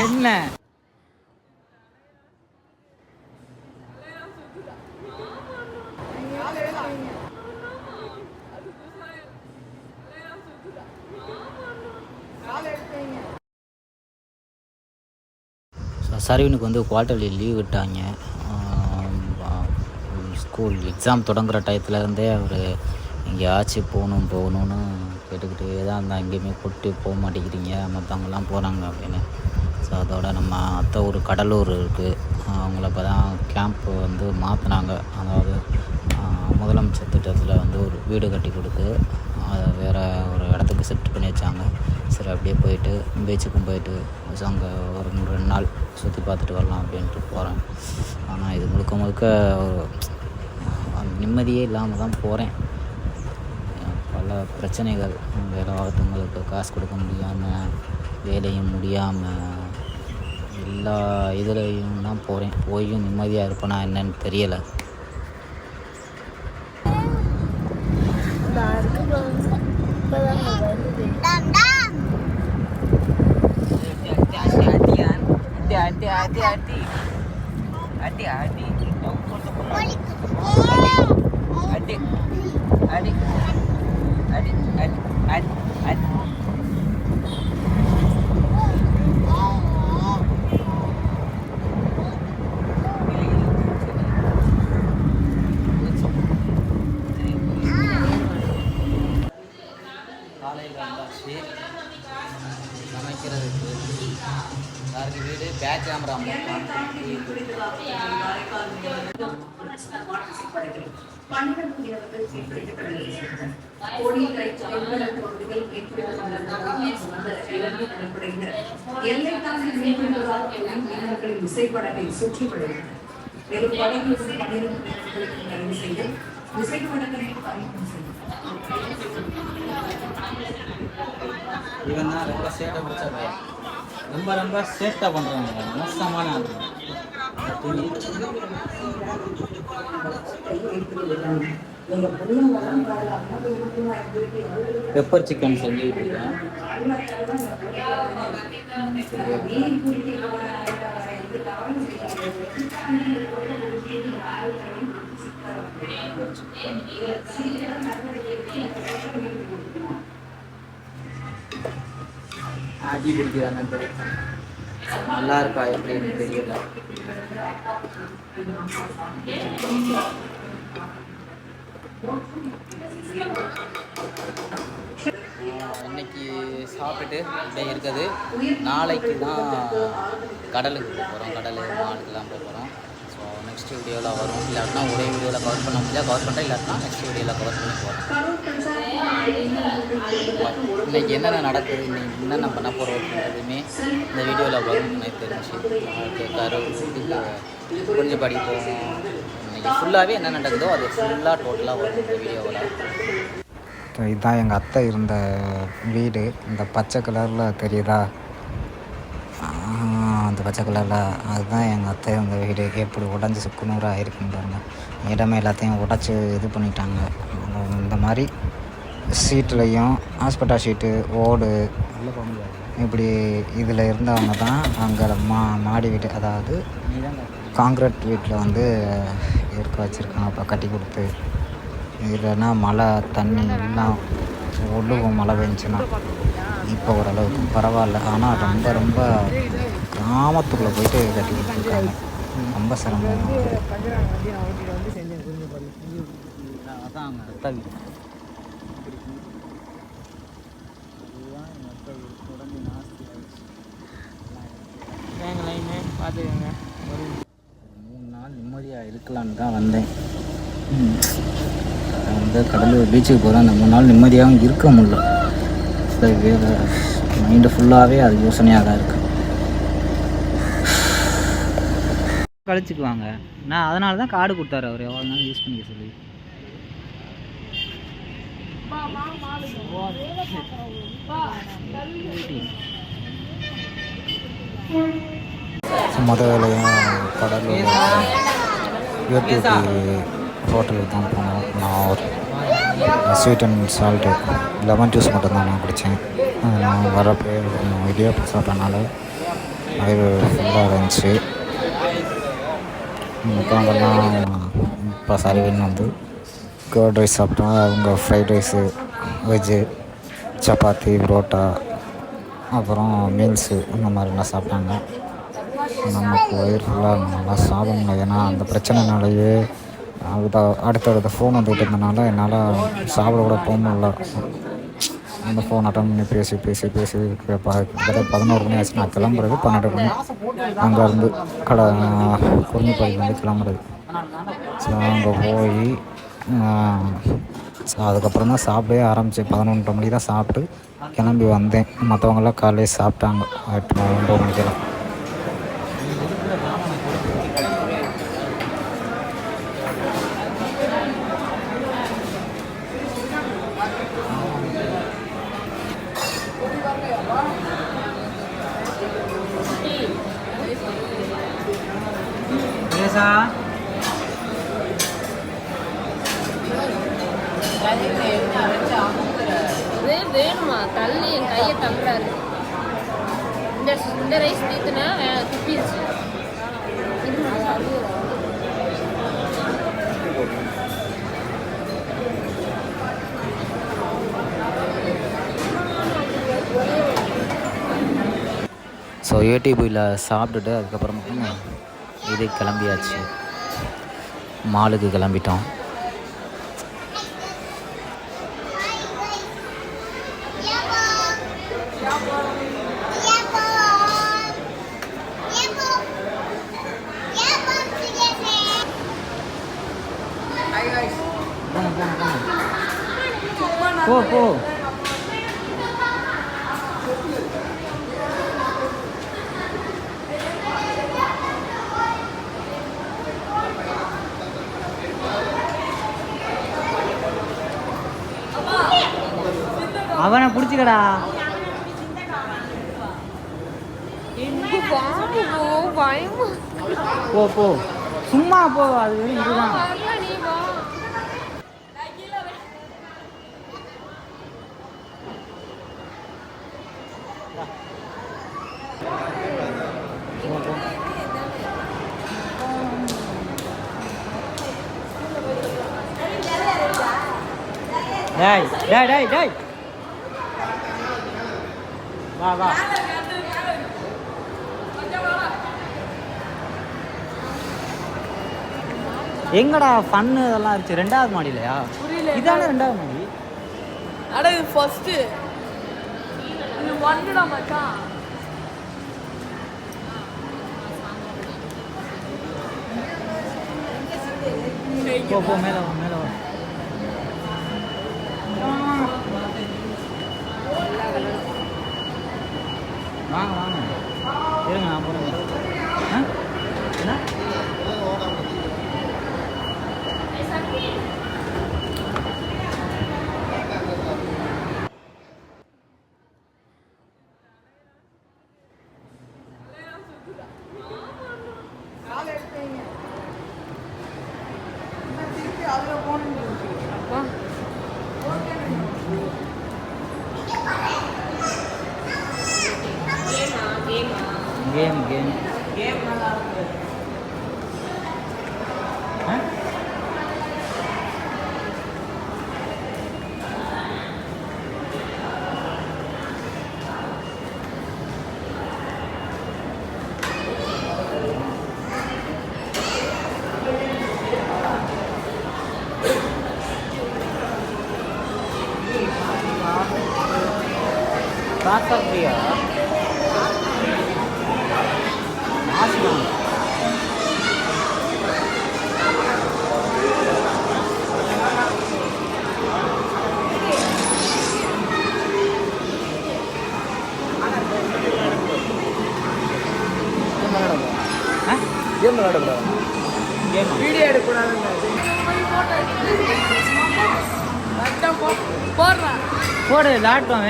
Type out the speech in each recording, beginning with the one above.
என்ன சரவணுக்கு வந்து quarterly leave விட்டாங்க. ஸ்கூல் எக்ஸாம் தொடங்குகிற டயத்துலேருந்தே அவர் எங்கேயாச்சும் போகணுன்னு கேட்டுக்கிட்டே தான் இருந்தால் எங்கேயுமே கூப்பிட்டு போக மாட்டேங்கிறீங்க, மற்றவங்களாம் போகிறாங்க அப்படின்னு. ஸோ அதோட நம்ம அத்தை ஊர் கடலூர் இருக்குது, அவங்கள இப்போ தான் கேம்ப்பு வந்து மாற்றினாங்க. அதாவது முதலமைச்சர் திட்டத்தில் வந்து ஒரு வீடு கட்டி கொடுத்து அதை வேறு ஒரு இடத்துக்கு ஷிஃப்ட் பண்ணி வச்சாங்க. சரி அப்படியே போயிட்டு பீச்சுக்கும் போயிட்டு அங்கே ஒரு 2 நாள் சுற்றி பார்த்துட்டு வரலாம் அப்படின்ட்டு போகிறேன். ஆனால் இது முழுக்க நிம்மதியே இல்லாமல் தான் போகிறேன். பல பிரச்சனைகள், வேலை வார்த்தங்களுக்கு காசு கொடுக்க முடியாமல், வேலையும் முடியாமல், எல்லா இதுலேயும் தான் போகிறேன். போயும் நிம்மதியாக இருப்பேனா என்னன்னு தெரியலை. காலையில் வந்தாச்சு சமைக்கிறதுக்கு. யாருக்கு வீடு பேக் கேமரா விசைப்படகை சுற்றி வருகிறது. மேலும் படகு 12 நிறைவு செய்து விசைப்படகை அறிமுகம் செய்யும். இவன் தான் ரொம்ப சேட்டை பிடிச்ச பையன். ரொம்ப சேட்டை பண்ணுறாங்க, மோசமான பெப்பர் சிக்கன் செஞ்சுக்கிட்டு இருக்கேன். ஆடி பிடிக்கிறாங்க, நல்லா இருக்கா எப்படின்னு தெரியல. இன்னைக்கு சாப்பிட்டுட்டு அப்படியே இருக்குது. நாளைக்கு தான் கடலுக்கு போகிறோம், கடல் மாலுக்கெல்லாம் போகிறோம். ஸோ நெக்ஸ்ட் வீடியோவில் வரும். இல்லாட்டினா ஒரே வீடியோவில் கவர் பண்ண முடியாது, கவர் பண்ணுறேன். இல்லாட்டினா நெக்ஸ்ட் வீடியோவில் கவர் பண்ணி போகிறோம். இன்றைக்கி என்னென்ன நடக்குது, இன்றைக்கி என்னென்ன பண்ண போகிறோம் எதுவுமே இந்த வீடியோவில் வரும்னு எனக்கு தெரிஞ்சு. கொஞ்சம் படிப்போம். இன்றைக்கி ஃபுல்லாகவே என்ன நடக்குதோ அது ஃபுல்லாக டோட்டலாக வரும் இந்த வீடியோவில். இதுதான் எங்கள் அத்தை இருந்த வீடு. இந்த பச்சை கலரில் தெரியுதா, அந்த பச்சை கலரில் அதுதான் எங்கள் அத்தை இருந்த வீடு. எப்படி உடஞ்சி சுக்குநூறாக ஆகிருக்குன்னு பாருங்கள். இடமே எல்லாத்தையும் உடச்சி இது பண்ணிட்டாங்க. இந்த மாதிரி சீட்லேயும் ஹாஸ்பிட்டல் ஷீட்டு, ஓடு, இப்படி இதில் இருந்தவங்க தான் அங்கே மாடி வீடு, அதாவது காங்கிரீட் வீட்டில் வந்து இருக்க வச்சுருக்காங்க. அப்போ கட்டி கொடுத்து இல்லைன்னா மழை தண்ணி எல்லாம் ஒழுகும் மழை பெஞ்சுன்னா. இப்போ ஓரளவுக்கு பரவாயில்ல. ஆனால் ரொம்ப கிராமத்துக்குள்ளே போயிட்டு கட்டி கொடுத்துருக்காங்க. ரொம்ப சிரமம். அதான் அத்தை வீடு. பார்த்துக்கோங்க. ஒரு 3 நாள் நிம்மதியாக இருக்கலான்னு தான் வந்தேன். வந்து கடலூர் பீச்சுக்கு போகிறேன். அந்த 3 நாள் நிம்மதியாகவும் இருக்க முடியல. வேறு மைண்டு ஃபுல்லாகவே அது யோசனையாக தான் இருக்குது. கழிச்சுக்குவாங்க. நான் அதனால தான் கார்டு கொடுத்தாரு அவர், எவ்வளோ நாள் யூஸ் பண்ணிக்க சொல்லி. முதலையும் கடலூர் யூடியூப் ஹோட்டலுக்கு தான் போனோம். நான் ஒரு sweet and salt lemon juice மட்டும்தான் நான் குடித்தேன். நான் வரப்போ இடியாப்பம் சாப்பிட்டனால வயிறு ஃபுல்லாக இருந்துச்சு. மற்றவங்கெல்லாம் இப்போ சரிவின்னு வந்து கர்ட் ரைஸ் சாப்பிட்டோம். அவங்க fried rice, veg, chapati, parotta, அப்புறம் மீல்ஸு இந்த மாதிரிலாம் சாப்பிட்டாங்க. நமக்கு வயிறு ஃபுல்லாக நல்லா சாப்பிட முடியல. ஏன்னா அந்த பிரச்சனைனாலேயே அடுத்தடுத்த ஃபோன் வந்துட்டு இருந்தனால என்னால் சாப்பிட கூட போக முடியல. அந்த ஃபோன் அட்டன் பண்ணி பேசி கிட்டத்தட்ட 11 மணி ஆச்சு. நான் கிளம்புறது 12 மணி. அங்கேருந்து குறிஞ்சிப்பாடியிலேருந்து கிளம்புறது. ஸோ அங்கே போய் அதுக்கப்புறம் தான் சாப்பிடவே ஆரம்பித்தேன். 11:30 மணிக்கு தான் சாப்பிட்டு கிளம்பி வந்தேன். மற்றவங்களாம் காலையிலே சாப்பிட்டாங்க 8-9 மணிக்கெல்லாம். வேணுமா தள்ளி என் கையை தள்ளுறாரு. இந்த ரைஸ் தீத்துனா துப்பிடுச்சு. ஸோ ஏடிபியில் சாப்பிட்டுட்டு அதுக்கப்புறமா இது கிளம்பியாச்சு. மாலுக்கு கிளம்பிட்டோம். போ அவனை பிடிச்சிக்கடா. போ சும்மா போ. அது இதுதான். டேய் வா. எங்கடா ஃபன்னு இதெல்லாம் இருந்துச்சு? 2வது மாடிலையா? இதானே 2வது மாடி. அட இது ஃபர்ஸ்ட். இது 1டா மச்சான். போ மேலே வா. வாங்க இருங்க, நான் போகிறேன். என்ன கேம் நல்லா இருக்கு. பிரியா கேம் விளையாடக்கூடாது. வீடியோ எடுக்கக்கூடாது. போடு லாட்டம்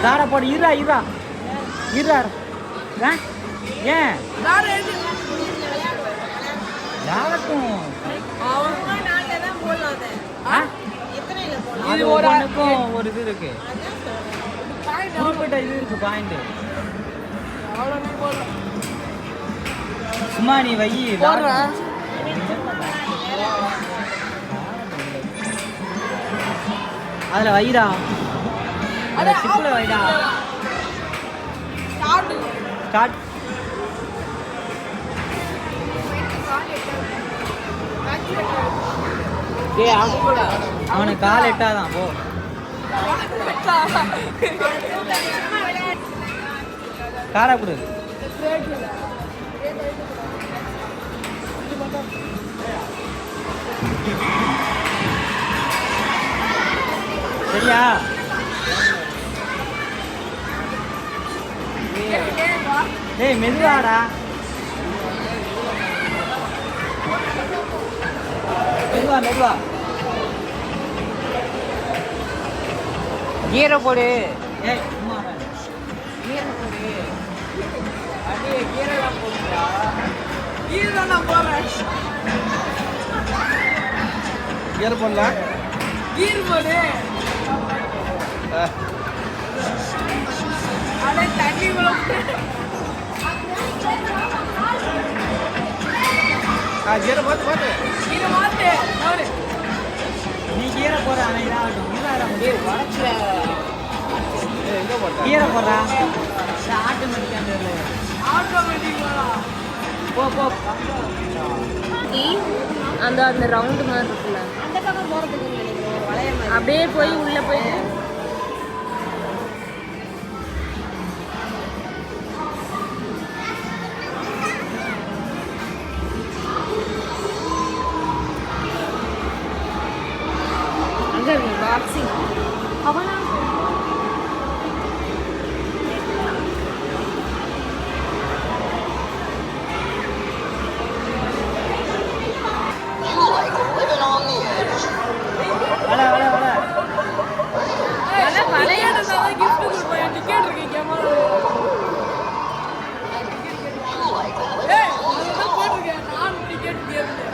தார போடு. இருடா ஏன் லாட்டம் இது ஒவ்வொன்றுக்கும் ஒரு இது இருக்கு. குறிப்பிட்ட இது இருக்கு பாயிண்ட். அவ்வளோ நீ போடல. சும்மா நீ வை. போடுறேன். அதுல வைடா. அட சிப்பில் வைடா. ஸ்டார்ட். ஸ்டார்ட். அவனுக்கு கால் எட்டாதான் போ. காடா கொடு. சரியா? டேய் மெதுவாடா. மெதுவா மெதுவா. கீரை போடு. ஏய் சும்மா கீரை போடு. அப்படியே கீரைலாம் போடுறா. கீழே தான் நான் போடுறேன். கீரை போடலாம். கீழ் போடு. அட தண்ணி கூட கீரை பார்த்து பார்த்து. கீழே மாட்டு. போடு. நீ கீரை போடுற. ஆனால் இதாகட்டும். இதாகட்டும். உடச்சுல. எங்கே போட்டா? கீரை போடுறா. ஆட்டோமேட்டிக்காக ஆட்டோமேட்டிக்கா. போ போ. அந்த அந்த ரவுண்டு மாதிரி இருக்குல்ல, அந்த பக்கம் போகிறதுக்கு நினைக்கிறேன். ஒரு வளைய மாதிரி அப்படியே போய் உள்ளே போய் அங்கே இருக்கு பாக்ஸிங். அவனா வர வர வர. விளையாடுறதால கிஃப்ட் கொடுப்பேன். டிக்கெட் இருக்கு கேமரா. ஏய் அதுதான் போட்டிருக்கேன். நான் டிக்கெட் கேட்பேன்.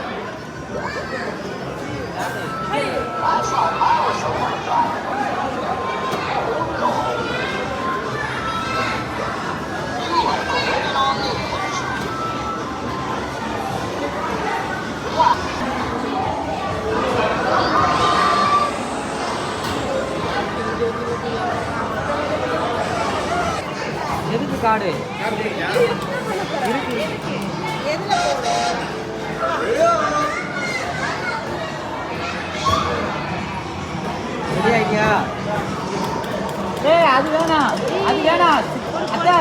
எதுக்கு காடு இருக்கு? ரெடி ஆகியா? ஏய் அது வேணாம், அது வேணாம். அத்தை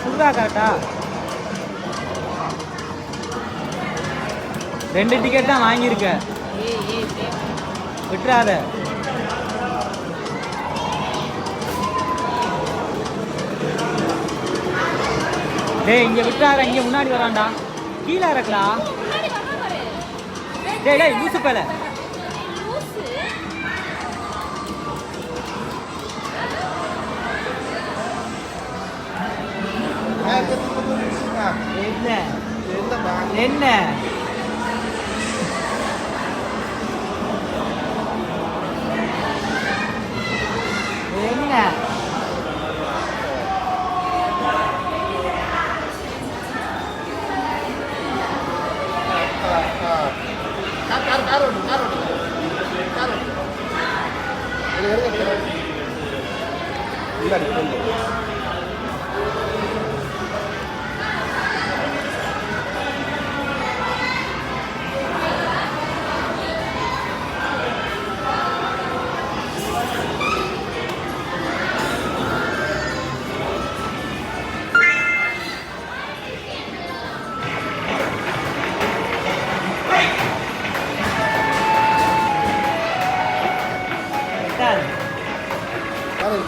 சுதா கரெக்டா? 2 டிக்கெட் தான் வாங்கியிருக்க. விட்டுறாத. டேய் இங்கே விட்டுறாத. இங்கே முன்னாடி வரான்டா. கீழே இறக்கலாம். டேய் டேய் லூசு பேல. என்ன என்ன என்ன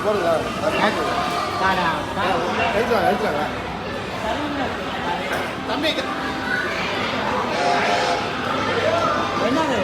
போடுங்க. காடா அழிச்சாங்க தம்பி. என்னது?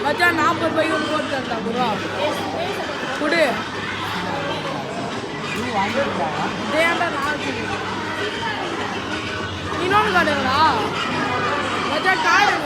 மச்சான் 40 ரூபாய்க்கு ஒன்று போட்டு தரா ப்ரோ கொடு தேண்டா நாக்கு இன்னொன்று காட்டுங்களா மச்சான் காடுங்க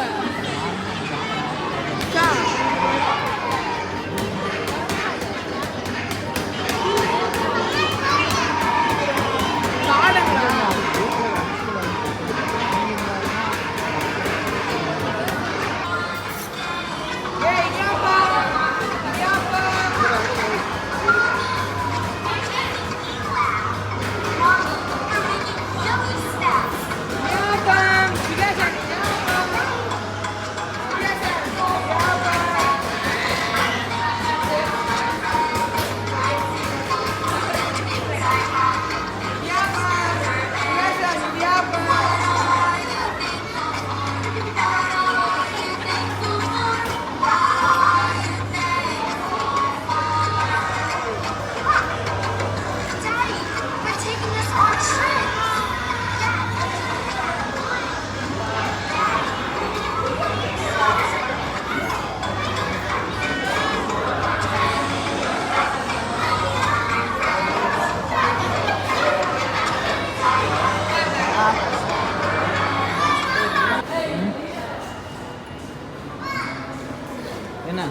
என்ன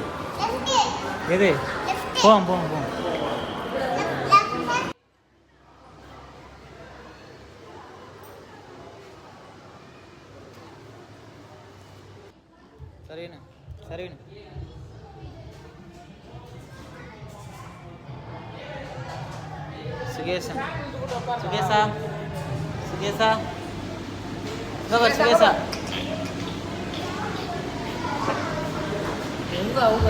எது போவோம் போவோம் போவோம் சரிண்ணா சரிண்ணா சுகேஷா சுகேஷா சுகேஷா சுகேஷா எங்க அவங்க